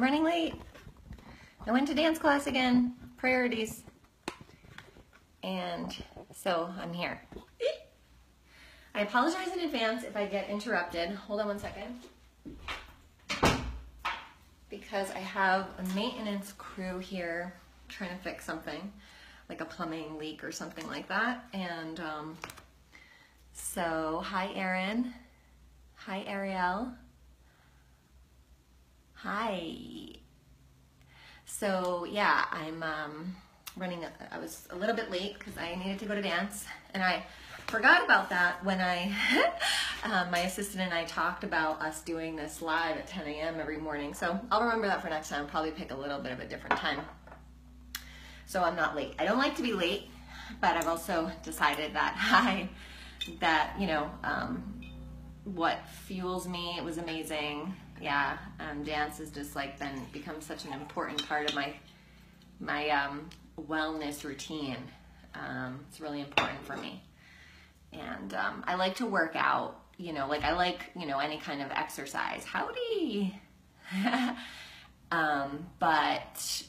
I'm running late. I went to dance class again, priorities. And so I'm here. I apologize in advance if I get interrupted. Hold on one second. Because I have a maintenance crew here trying to fix something, like a plumbing leak or something like that. And so, hi Erin. Hi Ariel. Hi. So yeah, I'm I was a little bit late because I needed to go to dance, and I forgot about that when I, my assistant and I talked about us doing this live at 10 a.m. every morning. So I'll remember that for next time. I'll probably pick a little bit of a different time, so I'm not late. I don't like to be late, but I've also decided that what fuels me, it was amazing. Yeah, dance has just like become such an important part of my wellness routine. It's really important for me. And I like to work out, I like, any kind of exercise. Howdy! But,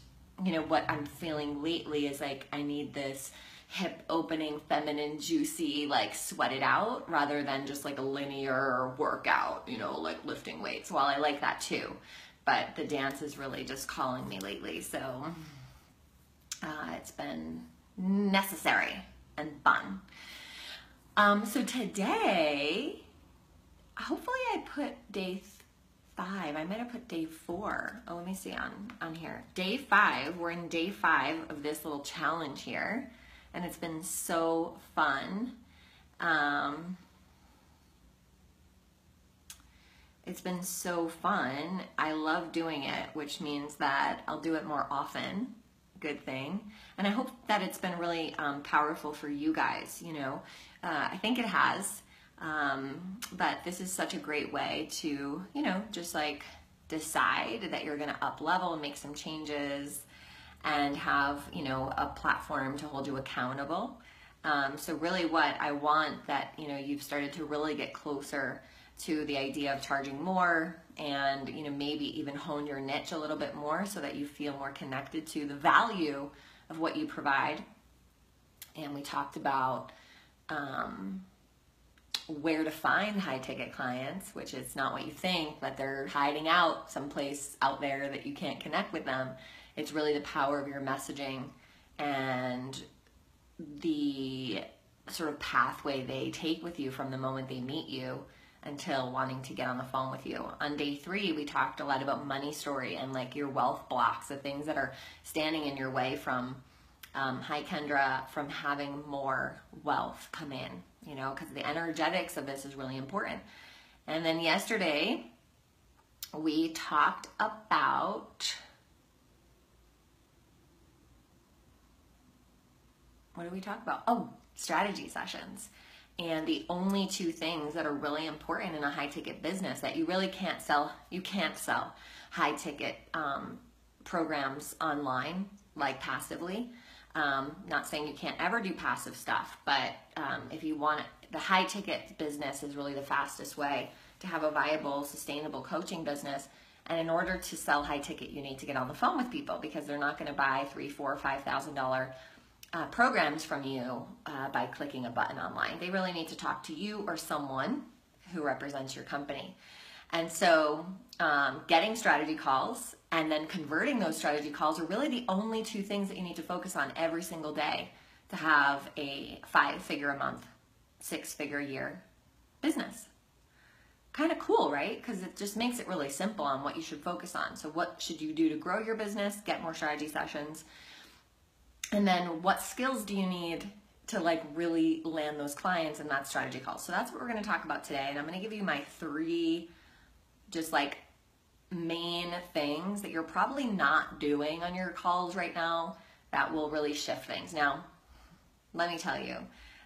what I'm feeling lately is like I need this hip opening, feminine, juicy, like sweat it out rather than just like a linear workout, like lifting weights. Well, I like that too, but the dance is really just calling me lately. So it's been necessary and fun. So today, hopefully I put day 5. I might have put day 4. Oh, let me see on here. Day 5, we're in day 5 of this little challenge here. And it's been so fun. It's been so fun. I love doing it, which means that I'll do it more often. Good thing. And I hope that it's been really powerful for you guys, I think it has. But this is such a great way to, just like decide that you're gonna up level and make some changes and have, a platform to hold you accountable. So really what I want that, you've started to really get closer to the idea of charging more and, maybe even hone your niche a little bit more so that you feel more connected to the value of what you provide. And we talked about where to find high ticket clients, which is not what you think, that they're hiding out someplace out there that you can't connect with them. It's really the power of your messaging and the sort of pathway they take with you from the moment they meet you until wanting to get on the phone with you. On day 3, we talked a lot about money story and like your wealth blocks, the things that are standing in your way from, hi Kendra, from having more wealth come in, because the energetics of this is really important. And then yesterday, we talked about, what did we talk about? Oh, strategy sessions. And the only 2 things that are really important in a high ticket business that you really can't sell. You can't sell high ticket programs online, like passively. Not saying you can't ever do passive stuff, but if you want it, the high ticket business is really the fastest way to have a viable, sustainable coaching business. And in order to sell high ticket, you need to get on the phone with people because they're not going to buy $3,000, $4,000, $5,000 programs from you by clicking a button online. They really need to talk to you or someone who represents your company. And so getting strategy calls and then converting those strategy calls are really the only 2 things that you need to focus on every single day to have a 5-figure a month, 6-figure a year business. Kind of cool, right? Because it just makes it really simple on what you should focus on. So what should you do to grow your business, get more strategy sessions, and then what skills do you need to like really land those clients in that strategy call? So that's what we're going to talk about today. And I'm going to give you my 3 just like main things that you're probably not doing on your calls right now that will really shift things. Now, let me tell you,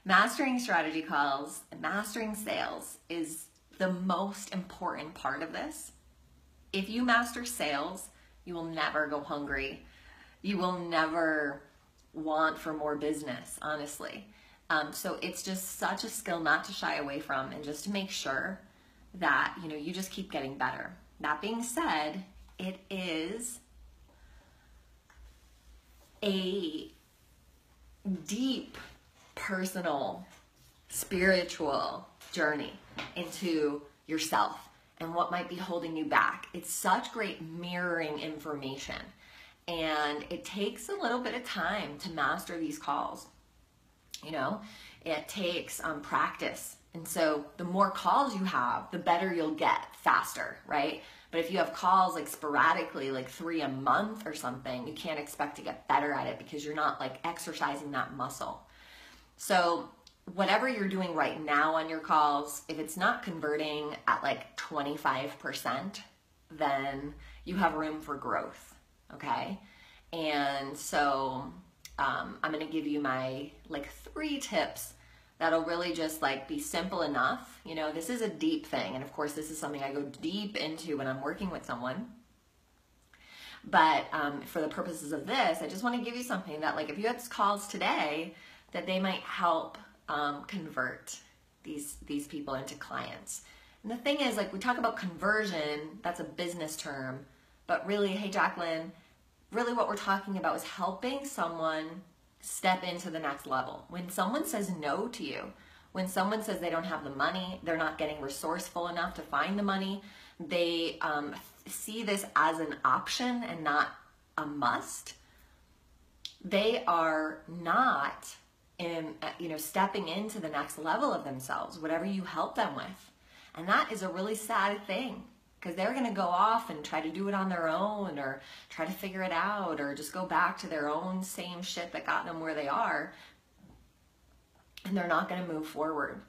mastering strategy calls and mastering sales is the most important part of this. If you master sales, you will never go hungry. You will never want for more business, honestly. So it's just such a skill not to shy away from and just to make sure that, you just keep getting better. That being said, it is a deep, personal, spiritual journey into yourself and what might be holding you back. It's such great mirroring information, and it takes a little bit of time to master these calls. You know, it takes practice. And so the more calls you have, the better you'll get faster, right? But if you have calls like sporadically, like 3 a month or something, you can't expect to get better at it because you're not like exercising that muscle. So whatever you're doing right now on your calls, if it's not converting at like 25%, then you have room for growth, okay? And so I'm gonna give you my like 3 tips that'll really just like be simple enough. You know, this is a deep thing. And of course, this is something I go deep into when I'm working with someone. But for the purposes of this, I just want to give you something that like if you had calls today, that they might help convert these people into clients. And the thing is, like, we talk about conversion, that's a business term, but really, hey Jacqueline, really what we're talking about is helping someone step into the next level. When someone says no to you, when someone says they don't have the money, they're not getting resourceful enough to find the money, they see this as an option and not a must, they are not stepping into the next level of themselves, whatever you help them with. And that is a really sad thing, because they're going to go off and try to do it on their own, or try to figure it out, or just go back to their own same shit that got them where they are, and they're not going to move forward.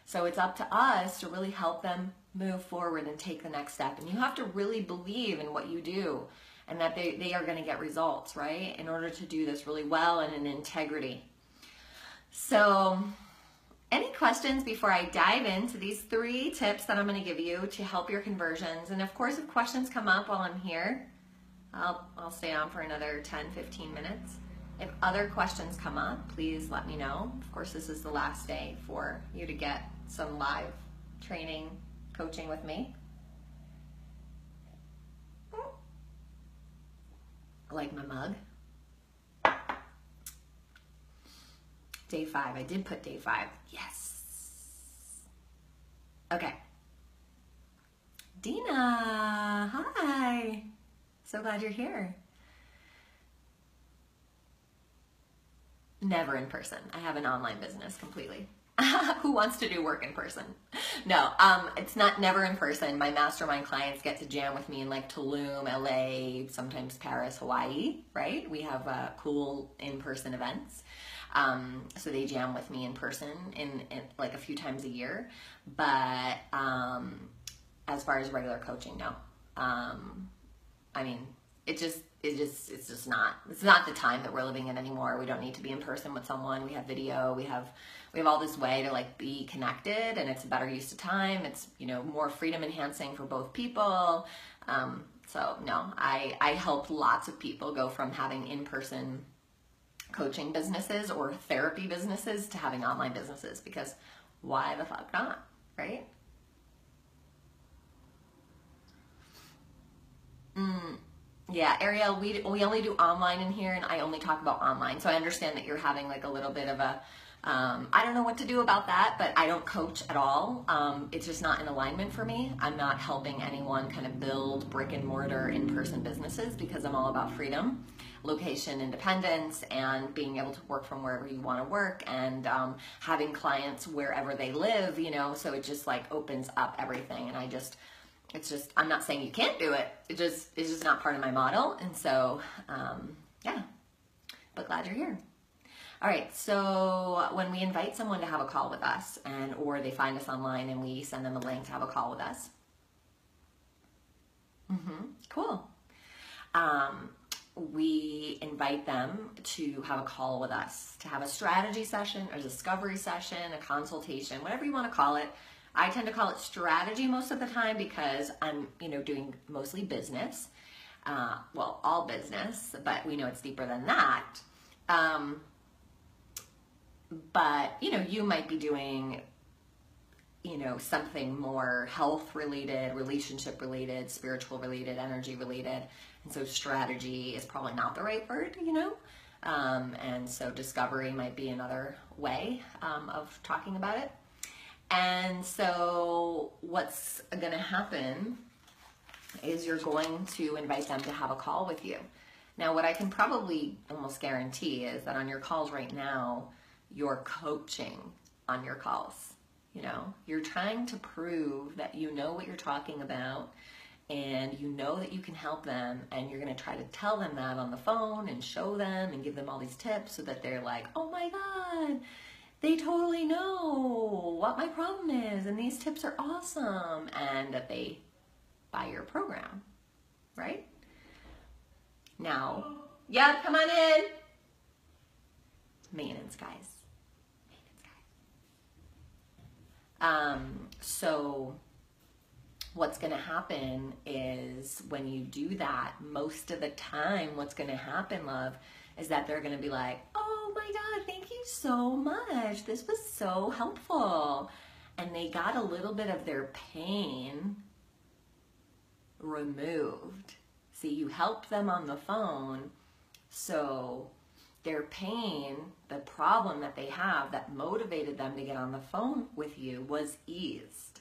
So it's up to us to really help them move forward and take the next step. And you have to really believe in what you do, and that they are going to get results, right? In order to do this really well and in integrity. So any questions before I dive into these 3 tips that I'm going to give you to help your conversions? And of course, if questions come up while I'm here, I'll stay on for another 10-15 minutes. If other questions come up, please let me know. Of course, this is the last day for you to get some live training, coaching with me. I like my mug. Day 5. I did put day 5. Yes. Okay. Dina, hi. So glad you're here. Never in person. I have an online business completely. Who wants to do work in person? No, it's not never in person. My mastermind clients get to jam with me in like Tulum, LA, sometimes Paris, Hawaii, right? We have cool in-person events. So they jam with me in person in like a few times a year. But as far as regular coaching, no. I mean, it's just not the time that we're living in anymore. We don't need to be in person with someone. We have video, we have all this way to like be connected, and it's a better use of time. It's, you know, more freedom enhancing for both people. So no, I help lots of people go from having in-person coaching businesses or therapy businesses to having online businesses, because why the fuck not, right? Yeah, Ariel, we only do online in here, and I only talk about online. So I understand that you're having like a little bit of a, I don't know what to do about that, but I don't coach at all. It's just not in alignment for me. I'm not helping anyone kind of build brick and mortar in-person businesses, because I'm all about freedom, location independence, and being able to work from wherever you want to work, and having clients wherever they live, you know, so it just like opens up everything. And I'm not saying you can't do it. It's just not part of my model. And so, yeah, but glad you're here. All right. So when we invite someone to have a call with us, or they find us online and we send them a link to have a call with us. Cool. We invite them to have a call with us, to have a strategy session, a discovery session, a consultation, whatever you want to call it. I tend to call it strategy most of the time, because I'm, doing mostly business. Well, all business, but we know it's deeper than that. But, you might be doing something more health related, relationship related, spiritual related, energy related. And so strategy is probably not the right word, and so discovery might be another way of talking about it. And so what's going to happen is you're going to invite them to have a call with you. Now, what I can probably almost guarantee is that on your calls right now, you're coaching on your calls. You're trying to prove that you know what you're talking about and you know that you can help them, and you're going to try to tell them that on the phone and show them and give them all these tips so that they're like, oh my God, they totally know what my problem is and these tips are awesome, and that they buy your program, right? Now, yeah, come on in. Maintenance guys. So what's going to happen is when you do that, most of the time what's going to happen, love, is that they're going to be like, oh my God, thank you so much. This was so helpful. And they got a little bit of their pain removed. See, you helped them on the phone, so their pain, the problem that they have that motivated them to get on the phone with you, was eased.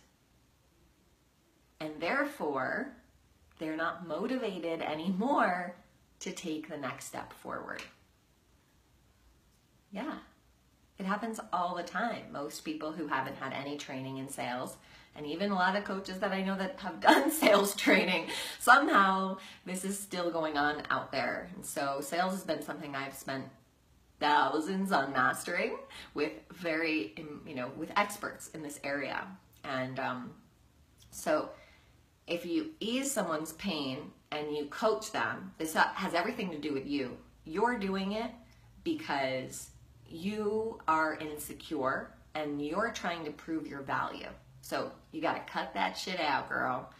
And therefore, they're not motivated anymore to take the next step forward. Yeah, it happens all the time. Most people who haven't had any training in sales, and even a lot of coaches that I know that have done sales training, somehow this is still going on out there. And so sales has been something I've spent thousands on mastering with with experts in this area. And so if you ease someone's pain and you coach them, this has everything to do with you. You're doing it because you are insecure and you're trying to prove your value. So you got to cut that shit out, girl.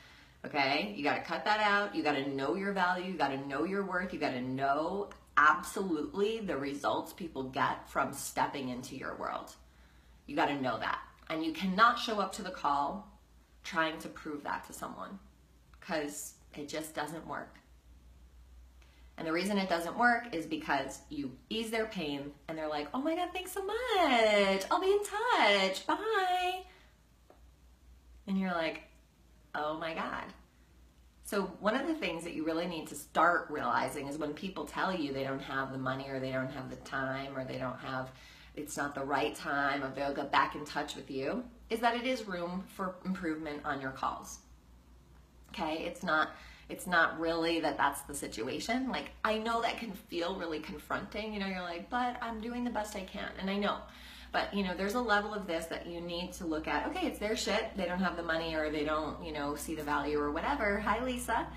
Okay? You got to cut that out. You got to know your value. You got to know your worth. You got to know absolutely the results people get from stepping into your world. You got to know that. And you cannot show up to the call trying to prove that to someone, because it just doesn't work. And the reason it doesn't work is because you ease their pain and they're like, oh my God, thanks so much. I'll be in touch. Bye. And you're like, oh my God. So one of the things that you really need to start realizing is when people tell you they don't have the money or they don't have the time or it's not the right time or they'll get back in touch with you, is that it is room for improvement on your calls. Okay? It's not really that's the situation. Like, I know that can feel really confronting. You're like, but I'm doing the best I can. And I know. But, there's a level of this that you need to look at. Okay, it's their shit. They don't have the money or they don't, see the value or whatever. Hi, Lisa.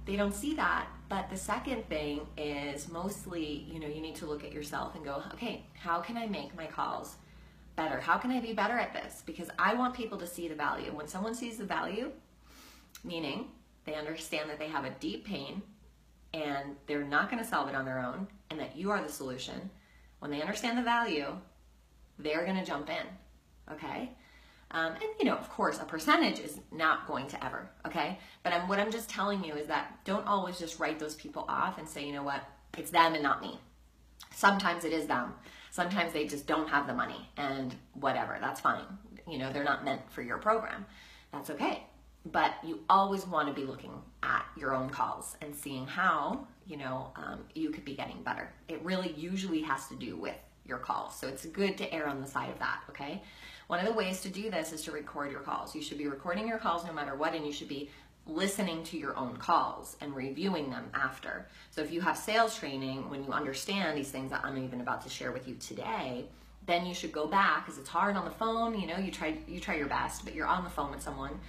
They don't see that. But the second thing is mostly, you need to look at yourself and go, okay, how can I make my calls better? How can I be better at this? Because I want people to see the value. When someone sees the value, meaning they understand that they have a deep pain and they're not going to solve it on their own and that you are the solution, when they understand the value, they're going to jump in, okay? And, of course, a percentage is not going to ever, okay? But what I'm just telling you is that don't always just write those people off and say, you know what, it's them and not me. Sometimes it is them. Sometimes they just don't have the money and whatever, that's fine. They're not meant for your program. That's okay. But you always want to be looking at your own calls and seeing how, you could be getting better. It really usually has to do with your calls. So it's good to err on the side of that, okay? One of the ways to do this is to record your calls. You should be recording your calls no matter what, and you should be listening to your own calls and reviewing them after. So if you have sales training, when you understand these things that I'm even about to share with you today, then you should go back, because it's hard on the phone, you try your best, but you're on the phone with someone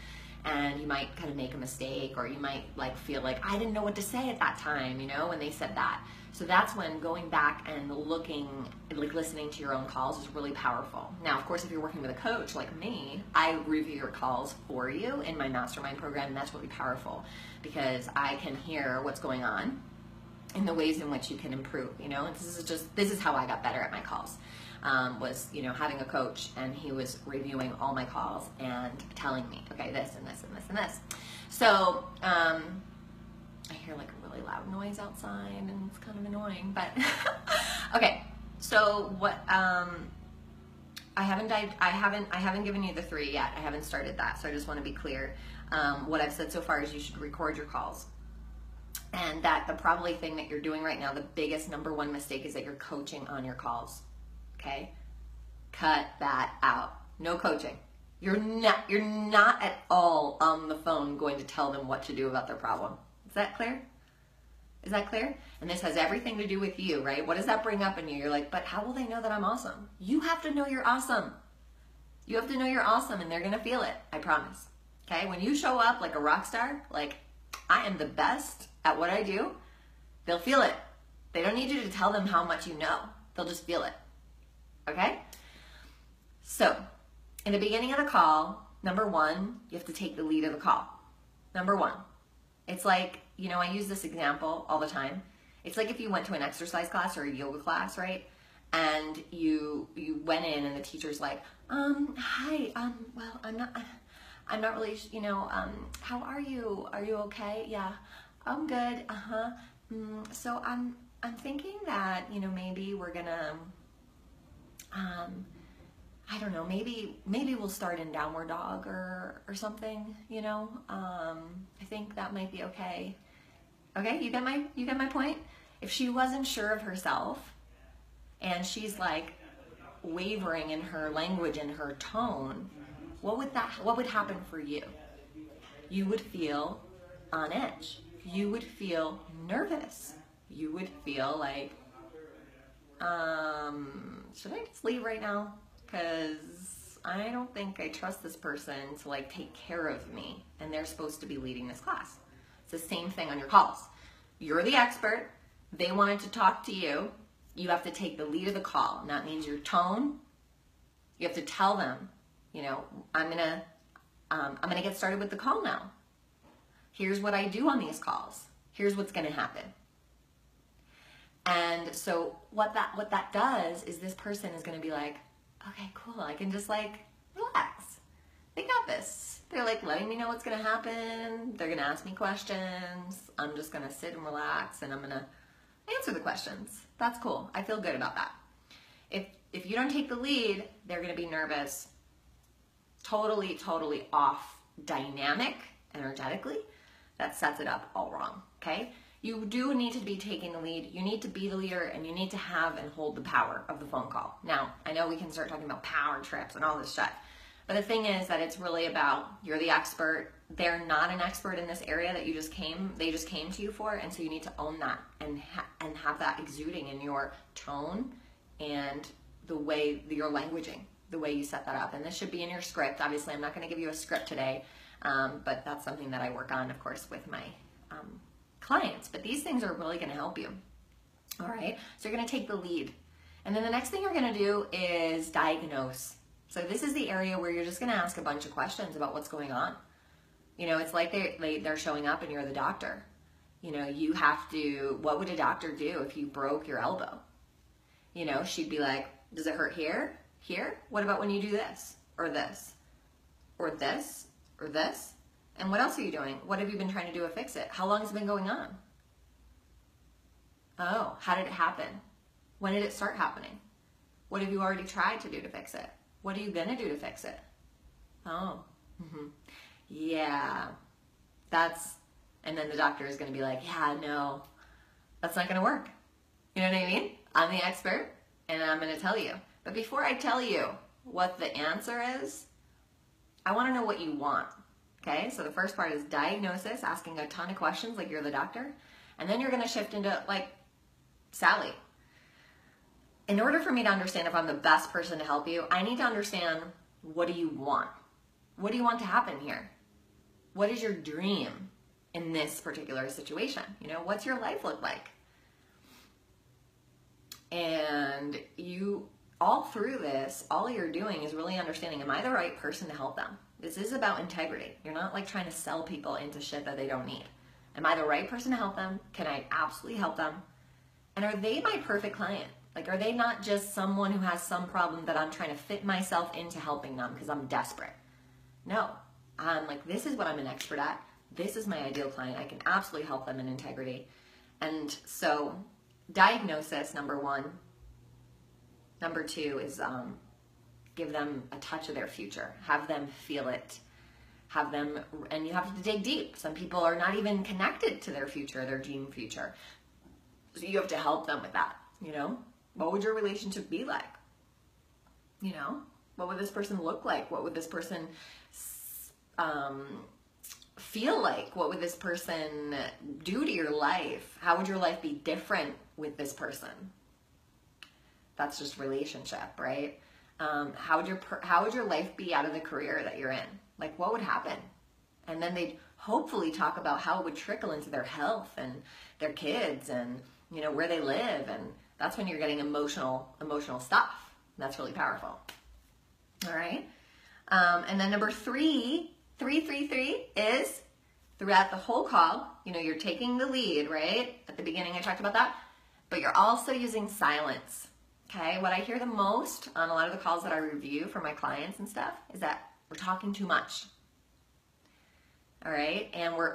and you might kind of make a mistake, or you might feel like, I didn't know what to say at that time, when they said that. So that's when going back and listening to your own calls is really powerful. Now, of course, if you're working with a coach like me, I review your calls for you in my mastermind program, and that's really powerful because I can hear what's going on in the ways in which you can improve, and this is how I got better at my calls. was, you know, having a coach, and he was reviewing all my calls and telling me, okay, this and this and this and this. So I hear like a really loud noise outside, and it's kind of annoying, but okay. So what? I haven't given you the 3 yet. I haven't started that, so I just want to be clear. What I've said so far is you should record your calls. And that the probably thing that you're doing right now, the biggest #1 mistake, is that you're coaching on your calls. Okay? Cut that out. No coaching. You're not at all on the phone going to tell them what to do about their problem. Is that clear? Is that clear? And this has everything to do with you, right? What does that bring up in you? You're like, but how will they know that I'm awesome? You have to know you're awesome. You have to know you're awesome, and they're going to feel it. I promise. Okay? When you show up like a rock star, like, I am the best at what I do, they'll feel it. They don't need you to tell them how much you know. They'll just feel it. Okay? So, in the beginning of the call, #1, you have to take the lead of the call. #1. It's like, you know, I use this example all the time. It's like if you went to an exercise class or a yoga class, right? And you went in, and the teacher's like, hi, well, I'm not really, you know, how are you? Are you okay? Yeah, I'm good. So I'm thinking that, you know, maybe we're gonna, I don't know, maybe we'll start in downward dog or something, you know. I think that might be okay. Okay, you get my point? If she wasn't sure of herself, and she's like wavering in her language and her tone, what would happen for you? You would feel on edge. You would feel nervous. You would feel like, should I just leave right now? Because I don't think I trust this person to like take care of me, and they're supposed to be leading this class. It's the same thing on your calls. You're the expert. They wanted to talk to you. You have to take the lead of the call, and that means your tone. You have to tell them, you know, I'm gonna get started with the call now. Here's what I do on these calls. Here's what's gonna happen. And so what that does is this person is gonna be like, okay, cool, I can just like relax. They got this. They're like letting me know what's gonna happen. They're gonna ask me questions. I'm just gonna sit and relax, and I'm gonna answer the questions. That's cool. I feel good about that. If you don't take the lead, they're gonna be nervous. Totally off dynamic energetically. That sets it up all wrong, okay? You do need to be taking the lead. You need to be the leader, and you need to have and hold the power of the phone call. Now, I know we can start talking about power trips and all this stuff, but the thing is that it's really about, you're the expert. They're not an expert in this area that they just came to you for, and so you need to own that and have that exuding in your tone and the way your languaging, the way you set that up. And this should be in your script. Obviously, I'm not going to give you a script today, but that's something that I work on, of course, with my clients. But these things are really going to help you. All right, so you're going to take the lead. And then the next thing you're going to do is diagnose. So this is the area where you're just going to ask a bunch of questions about what's going on. You know, it's like they're showing up and you're the doctor. You know, you have to, what would a doctor do if you broke your elbow? You know, she'd be like, does it hurt here? Here? What about when you do this? Or this? Or this? Or this? And what else are you doing? What have you been trying to do to fix it? How long has it been going on? Oh, how did it happen? When did it start happening? What have you already tried to do to fix it? What are you going to do to fix it? Oh, yeah, and then the doctor is going to be like, yeah, no, that's not going to work. You know what I mean? I'm the expert, and I'm going to tell you. But before I tell you what the answer is, I want to know what you want. Okay, so the first part is diagnosis, asking a ton of questions like you're the doctor. And then you're going to shift into like Sally. In order for me to understand if I'm the best person to help you, I need to understand, what do you want? What do you want to happen here? What is your dream in this particular situation? You know, what's your life look like? And you, all through this, all you're doing is really understanding, am I the right person to help them? This is about integrity. You're not like trying to sell people into shit that they don't need. Am I the right person to help them? Can I absolutely help them? And are they my perfect client? Like, are they not just someone who has some problem that I'm trying to fit myself into helping them because I'm desperate? No, I'm like, this is what I'm an expert at. This is my ideal client. I can absolutely help them in integrity. And so diagnosis, number one. Number two is give them a touch of their future. Have them feel it. Have them, and you have to dig deep. Some people are not even connected to their future, their dream future. So you have to help them with that, you know? What would your relationship be like? You know? What would this person look like? What would this person feel like? What would this person do to your life? How would your life be different with this person? That's just relationship, right? How would your life be out of the career that you're in? Like, what would happen? And then they'd hopefully talk about how it would trickle into their health and their kids and, you know, where they live. And that's when you're getting emotional stuff. That's really powerful. All right. And then number three is throughout the whole call, you know, you're taking the lead, right? At the beginning, I talked about that, but you're also using silence. Okay. What I hear the most on a lot of the calls that I review for my clients and stuff is that we're talking too much. All right. And we're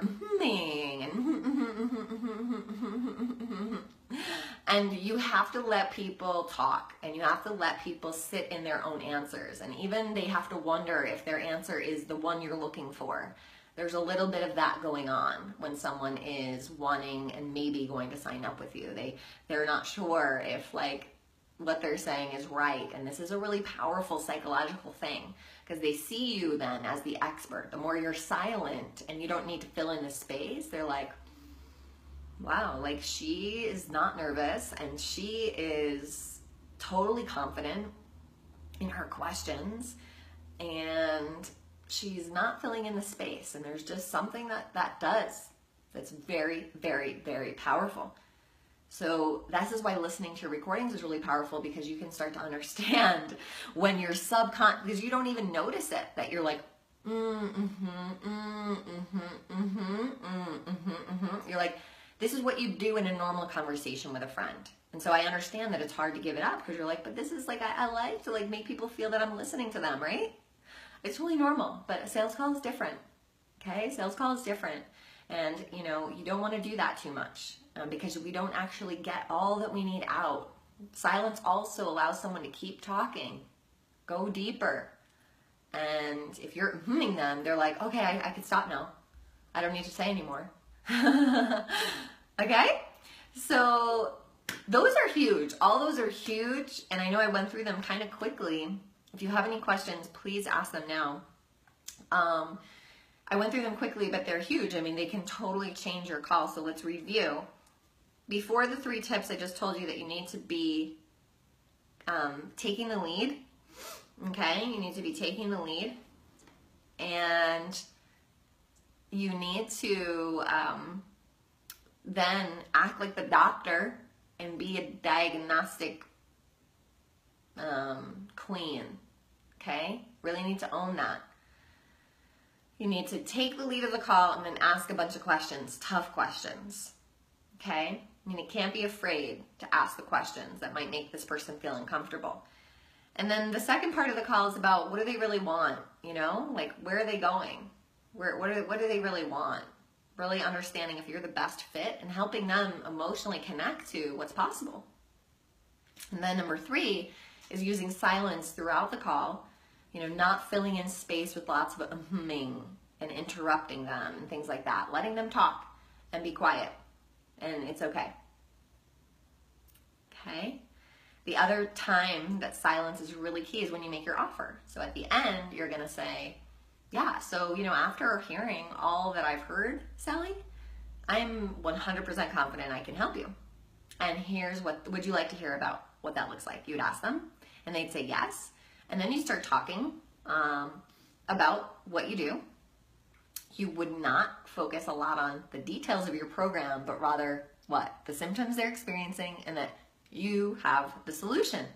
and you have to let people talk, and you have to let people sit in their own answers. And even they have to wonder if their answer is the one you're looking for. There's a little bit of that going on when someone is wanting and maybe going to sign up with you. They're not sure if like what they're saying is right. And this is a really powerful psychological thing because they see you then as the expert. The more you're silent and you don't need to fill in the space, they're like, wow, like she is not nervous and she is totally confident in her questions and she's not filling in the space. And there's just something that does that's very, very, very powerful. So this is why listening to your recordings is really powerful, because you can start to understand when you're because you don't even notice it, that you're like, you're like, this is what you do in a normal conversation with a friend. And so I understand that it's hard to give it up because you're like, but this is like, I like to like make people feel that I'm listening to them, right? It's really normal, but a sales call is different. Okay, sales call is different. And you know, you don't want to do that too much because we don't actually get all that we need out. Silence also allows someone to keep talking, go deeper. And if you're humming them, they're like, okay, I can stop now. I don't need to say anymore. Okay? So those are huge. All those are huge. And I know I went through them kind of quickly. If you have any questions, please ask them now. I went through them quickly, but they're huge. I mean, they can totally change your call. So let's review. Before the 3 tips, I just told you that you need to be taking the lead. Okay? You need to be taking the lead. And you need to then act like the doctor and be a diagnostic queen. Okay? Really need to own that. You need to take the lead of the call and then ask a bunch of questions, tough questions. Okay? I mean, you can't be afraid to ask the questions that might make this person feel uncomfortable. And then the second part of the call is about what do they really want? You know, like where are they going? What do they really want? Really understanding if you're the best fit and helping them emotionally connect to what's possible. And then number 3 is using silence throughout the call. You know, not filling in space with lots of humming and interrupting them and things like that. Letting them talk and be quiet. And it's okay. Okay? The other time that silence is really key is when you make your offer. So at the end, you're going to say, yeah, so, you know, after hearing all that I've heard, Sally, I'm 100% confident I can help you. And here's what would you like to hear about what that looks like? You'd ask them, and they'd say yes. And then you start talking about what you do. You would not focus a lot on the details of your program, but rather what? The symptoms they're experiencing, and that you have the solution.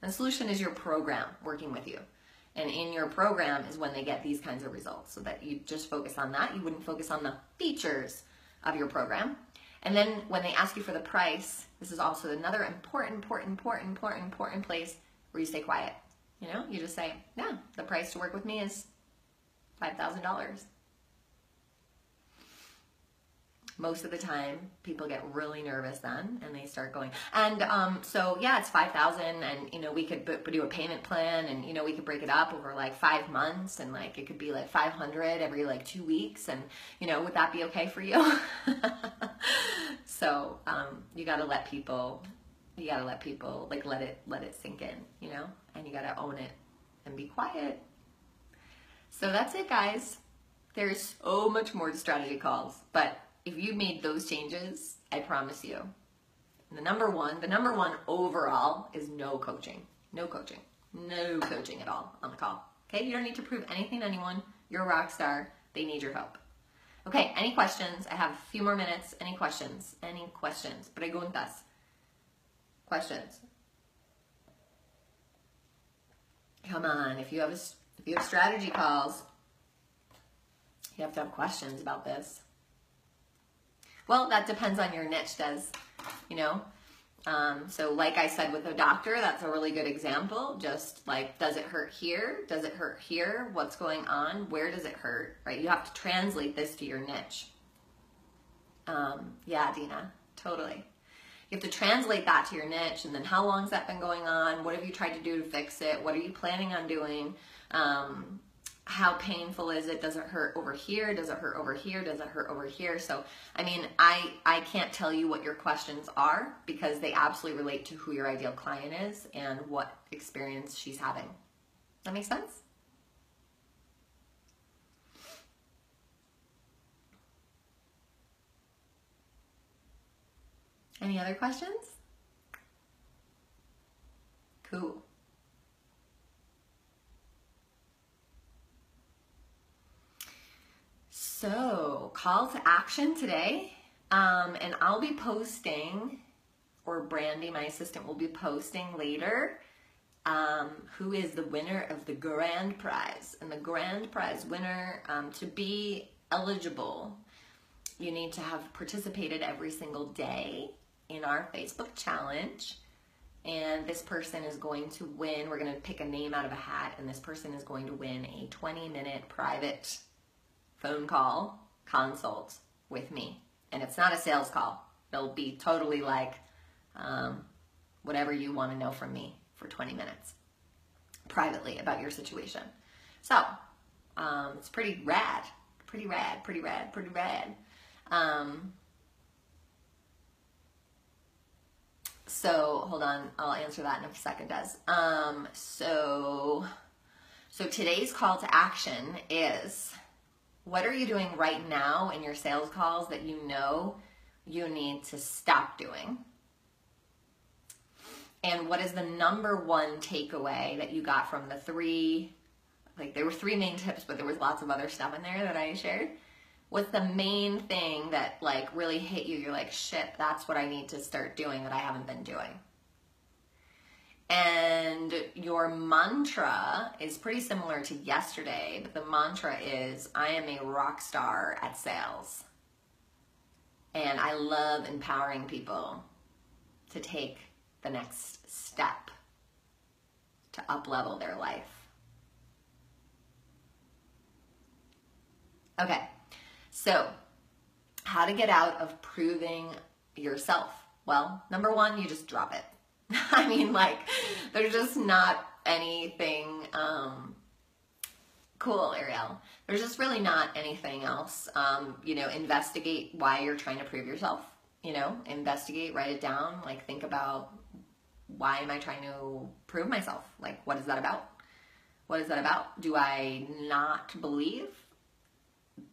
And the solution is your program working with you. And in your program is when they get these kinds of results, so that you just focus on that. You wouldn't focus on the features of your program. And then when they ask you for the price, this is also another important place where you stay quiet. You know, you just say, yeah, the price to work with me is $5,000. Most of the time, people get really nervous then, and they start going. And so yeah, it's 5,000, and you know, we could do a payment plan, and you know, we could break it up over like 5 months, and like it could be like 500 every like 2 weeks, and you know, would that be okay for you? So you gotta let people like let it sink in, you know, and you gotta own it and be quiet. So that's it, guys. There's so much more to strategy calls, but if you made those changes, I promise you, the number one overall is no coaching at all on the call. Okay, you don't need to prove anything to anyone. You're a rock star. They need your help. Okay, any questions? I have a few more minutes. Any questions? Preguntas. Questions. Come on, if you have strategy calls, you have to have questions about this. Well, that depends on your niche, Des, you know. So like I said with a doctor, that's a really good example. Just like, does it hurt here? Does it hurt here? What's going on? Where does it hurt? Right? You have to translate this to your niche. Yeah, Dina, totally. You have to translate that to your niche, and then how long has that been going on? What have you tried to do to fix it? What are you planning on doing? How painful is it? Does it hurt over here? Does it hurt over here? Does it hurt over here? So, I mean, I can't tell you what your questions are because they absolutely relate to who your ideal client is and what experience she's having. That makes sense? Any other questions? Cool. So, call to action today, and I'll be posting, or Brandy, my assistant, will be posting later, who is the winner of the grand prize. And the grand prize winner, to be eligible, you need to have participated every single day in our Facebook challenge, and this person is going to win. We're going to pick a name out of a hat, and this person is going to win a 20-minute private phone call consult with me. And it's not a sales call. It'll be totally like whatever you want to know from me for 20 minutes privately about your situation. So it's pretty rad. So hold on, I'll answer that in a second, Des. So today's call to action is, what are you doing right now in your sales calls that you know you need to stop doing? And what is the number one takeaway that you got from the three, like there were 3 main tips, but there was lots of other stuff in there that I shared. What's the main thing that like really hit you? You're like, shit, that's what I need to start doing that I haven't been doing. And your mantra is pretty similar to yesterday, but the mantra is, I am a rock star at sales. And I love empowering people to take the next step to up-level their life. Okay, so how to get out of proving yourself? Well, number one, you just drop it. I mean, like, there's just not anything, cool, Ariel. There's just really not anything else. You know, investigate why you're trying to prove yourself. You know, investigate, write it down, like, think about, why am I trying to prove myself? Like, what is that about? What is that about? Do I not believe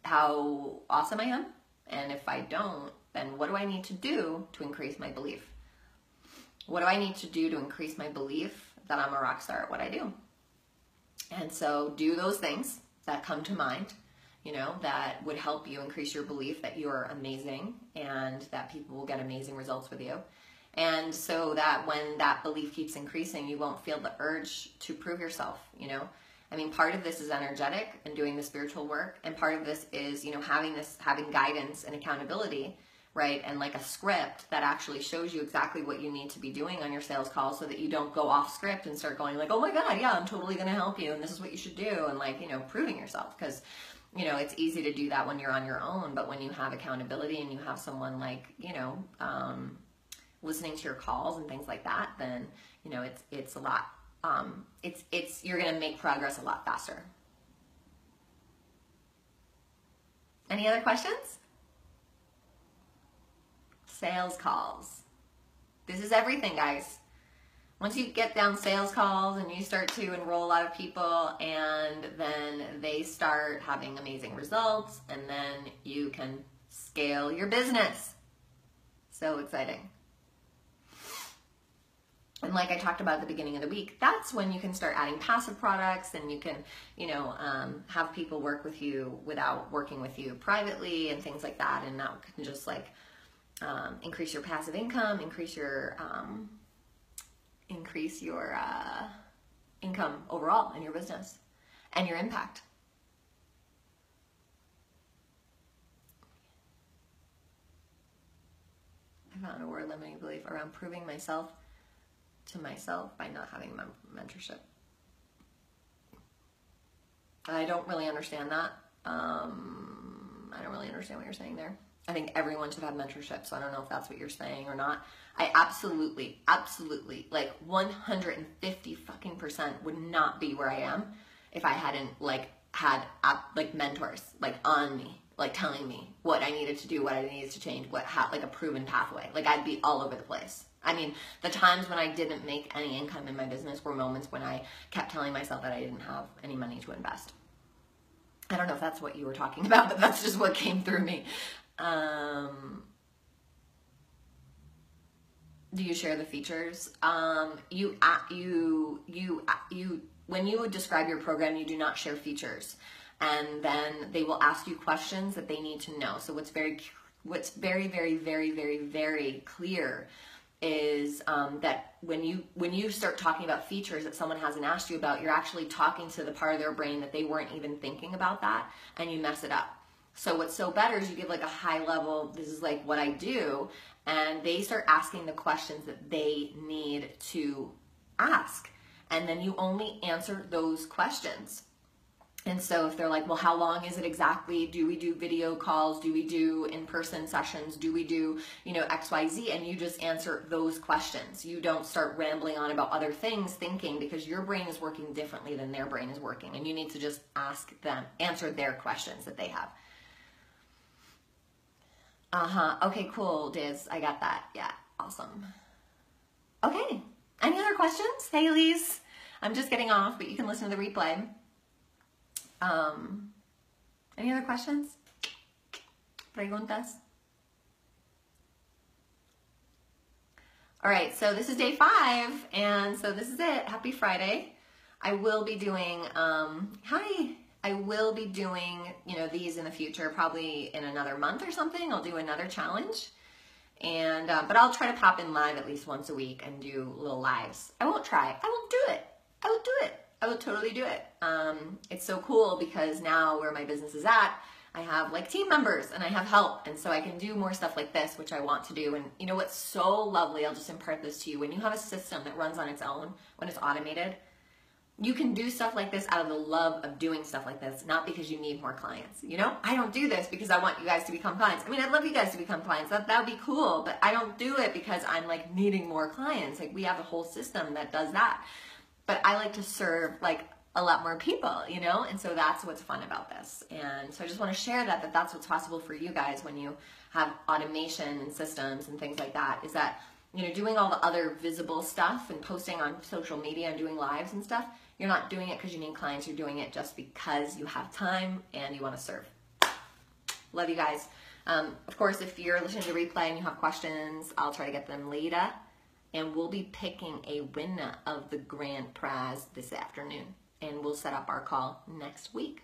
how awesome I am? And if I don't, then what do I need to do to increase my belief? What do I need to do to increase my belief that I'm a rock star at what I do? And so do those things that come to mind, you know, that would help you increase your belief that you're amazing and that people will get amazing results with you. And so that when that belief keeps increasing, you won't feel the urge to prove yourself, you know. I mean, part of this is energetic and doing the spiritual work, and part of this is, you know, having guidance and accountability, right? And like a script that actually shows you exactly what you need to be doing on your sales calls so that you don't go off script and start going like, oh my God, yeah, I'm totally going to help you. And this is what you should do. And like, you know, proving yourself, because, you know, it's easy to do that when you're on your own, but when you have accountability and you have someone like, you know, listening to your calls and things like that, then, you know, it's a lot, you're going to make progress a lot faster. Any other questions? Sales calls. This is everything, guys. Once you get down sales calls and you start to enroll a lot of people and then they start having amazing results, and then you can scale your business. So exciting. And like I talked about at the beginning of the week, that's when you can start adding passive products, and you can, you know, have people work with you without working with you privately and things like that. And that can just like increase your passive income, increase your income overall in your business and your impact. I found a word limiting belief around proving myself to myself by not having mentorship. I don't really understand that. I don't really understand what you're saying there. I think everyone should have mentorship, so I don't know if that's what you're saying or not. I absolutely, like 150% would not be where I am if I hadn't like had like mentors like on me, like telling me what I needed to do, what I needed to change, like a proven pathway. Like I'd be all over the place. I mean, the times when I didn't make any income in my business were moments when I kept telling myself that I didn't have any money to invest. I don't know if that's what you were talking about, but that's just what came through me. Do you share the features? When you would describe your program, you do not share features, and then they will ask you questions that they need to know. So what's very, very clear is that when you start talking about features that someone hasn't asked you about, you're actually talking to the part of their brain that they weren't even thinking about that, and you mess it up. So what's so better is you give like a high level, this is like what I do, and they start asking the questions that they need to ask. And then you only answer those questions. And so if they're like, well, how long is it exactly? Do we do video calls? Do we do in-person sessions? Do we do, you know, XYZ? And you just answer those questions. You don't start rambling on about other things thinking, because your brain is working differently than their brain is working. And you need to just ask them, answer their questions that they have. Okay, cool, Diz. I got that. Yeah, awesome. Okay. Any other questions? Hey, Elise. I'm just getting off, but you can listen to the replay. Any other questions? Preguntas? All right, so this is day 5, and so this is it. Happy Friday. I will be doing, I will be doing, you know, these in the future, probably in another month or something. I'll do another challenge. And, but I'll try to pop in live at least once a week and do little lives. I won't try. I will do it. I will do it. I will totally do it. It's so cool because now where my business is at, I have like team members and I have help. And so I can do more stuff like this, which I want to do. And you know what's so lovely? I'll just impart this to you. When you have a system that runs on its own, when it's automated, you can do stuff like this out of the love of doing stuff like this, not because you need more clients. You know, I don't do this because I want you guys to become clients. I mean, I'd love you guys to become clients. That would be cool, but I don't do it because I'm like needing more clients. Like we have a whole system that does that. But I like to serve like a lot more people, you know? And so that's what's fun about this. And so I just want to share that that's what's possible for you guys when you have automation and systems and things like that, is that, you know, doing all the other visible stuff and posting on social media and doing lives and stuff, you're not doing it because you need clients. You're doing it just because you have time and you want to serve. Love you guys. Of course, if you're listening to the replay and you have questions, I'll try to get them later. And we'll be picking a winner of the grand prize this afternoon. And we'll set up our call next week.